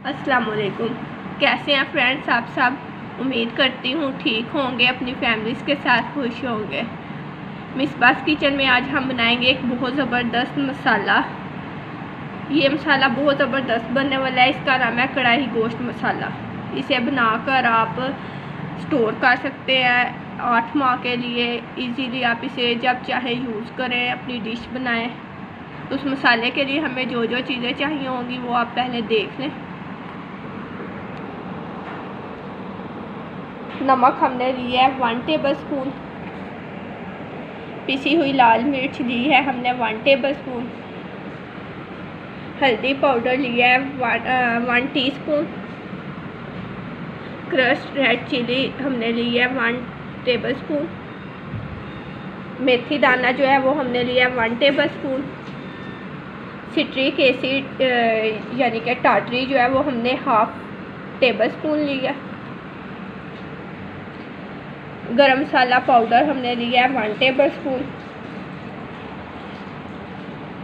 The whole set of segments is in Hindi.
अस्सलाम वालेकुम। कैसे हैं फ्रेंड्स आप सब? उम्मीद करती हूँ ठीक होंगे, अपनी फैमिलीज़ के साथ खुश होंगे। मिसबास किचन में आज हम बनाएंगे एक बहुत ज़बरदस्त मसाला। ये मसाला बहुत ज़बरदस्त बनने वाला है। इसका नाम है कढ़ाई गोश्त मसाला। इसे बनाकर आप स्टोर कर सकते हैं 8 माह के लिए। इजीली आप इसे जब चाहे यूज़ करें, अपनी डिश बनाएं। तो उस मसाले के लिए हमें जो जो चीज़ें चाहिए होंगी वो आप पहले देख लें। नमक हमने लिया है 1 टेबल स्पून। पिसी हुई लाल मिर्च ली है हमने 1 टेबल स्पून। हल्दी पाउडर लिया है 1 टीस्पून। क्रश्ड रेड चिली हमने लिया है 1 टेबल स्पून। मेथी दाना जो है वो हमने लिया है 1 टेबल स्पून। सिट्रिक एसिड यानी कि टाटरी जो है वो हमने 1/2 टेबल स्पून लिया। गरम मसाला पाउडर हमने लिया है 1 टेबल स्पून।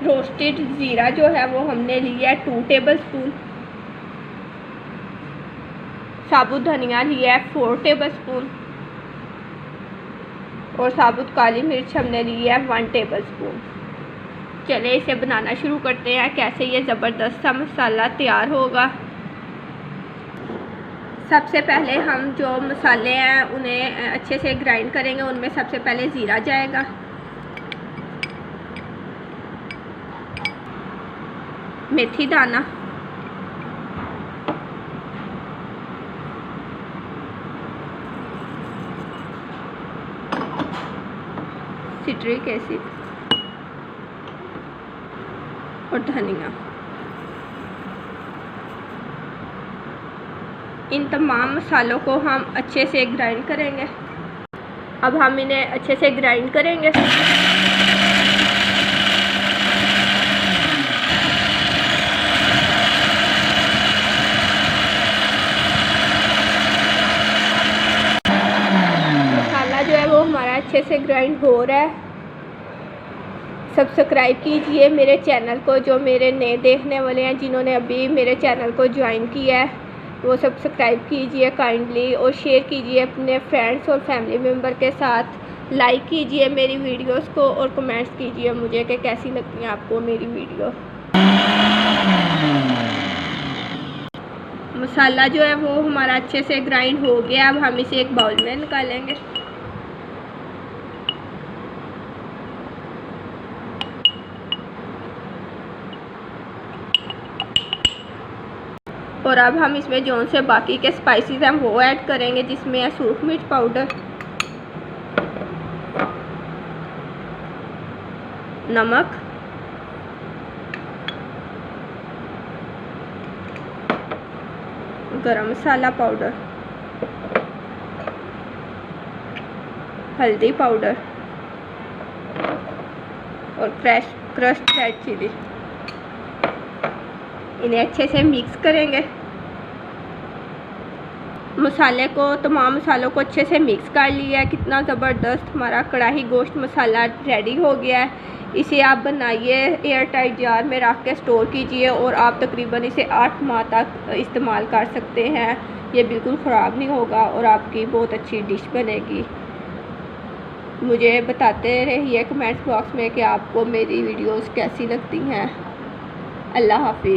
रोस्टेड ज़ीरा जो है वो हमने लिया है 2 टेबल स्पून। साबुत धनिया लिया है 4 टेबल स्पून। और साबुत काली मिर्च हमने लिया है 1 टेबल स्पून। चलिए इसे बनाना शुरू करते हैं। कैसे ये ज़बरदस्त सा मसाला तैयार होगा। सबसे पहले हम जो मसाले हैं उन्हें अच्छे से ग्राइंड करेंगे। उनमें सबसे पहले ज़ीरा जाएगा, मेथी दाना, सिट्रिक एसिड और धनिया। इन तमाम मसालों को हम अच्छे से ग्राइंड करेंगे। अब हम इन्हें अच्छे से ग्राइंड करेंगे। मसाला जो है वो हमारा अच्छे से ग्राइंड हो रहा है। सब्सक्राइब कीजिए मेरे चैनल को। जो मेरे नए देखने वाले हैं, जिन्होंने अभी मेरे चैनल को ज्वाइन किया है, वो सब्सक्राइब कीजिए काइंडली और शेयर कीजिए अपने फ्रेंड्स और फैमिली मेम्बर के साथ। लाइक कीजिए मेरी वीडियोस को और कमेंट्स कीजिए मुझे कि कैसी लगती हैं आपको मेरी वीडियो। मसाला जो है वो हमारा अच्छे से ग्राइंड हो गया। अब हम इसे एक बाउल में निकालेंगे। और अब हम इसमें जो से बाकी के स्पाइसेस हैं वो ऐड करेंगे, जिसमें है सूख मिर्च पाउडर, नमक, गरम मसाला पाउडर, हल्दी पाउडर और क्रश्ड रेड चिली। इन्हें अच्छे से मिक्स करेंगे। मसाले को, तमाम मसालों को अच्छे से मिक्स कर लिया है। कितना ज़बरदस्त हमारा कढ़ाई गोश्त मसाला रेडी हो गया है। इसे आप बनाइए, एयर टाइट जार में रख के स्टोर कीजिए और आप तकरीबन इसे 8 माह तक इस्तेमाल कर सकते हैं। ये बिल्कुल ख़राब नहीं होगा और आपकी बहुत अच्छी डिश बनेगी। मुझे बताते रहिए कमेंट्स बॉक्स में कि आपको मेरी वीडियोस कैसी लगती हैं। अल्लाह हाफिज़।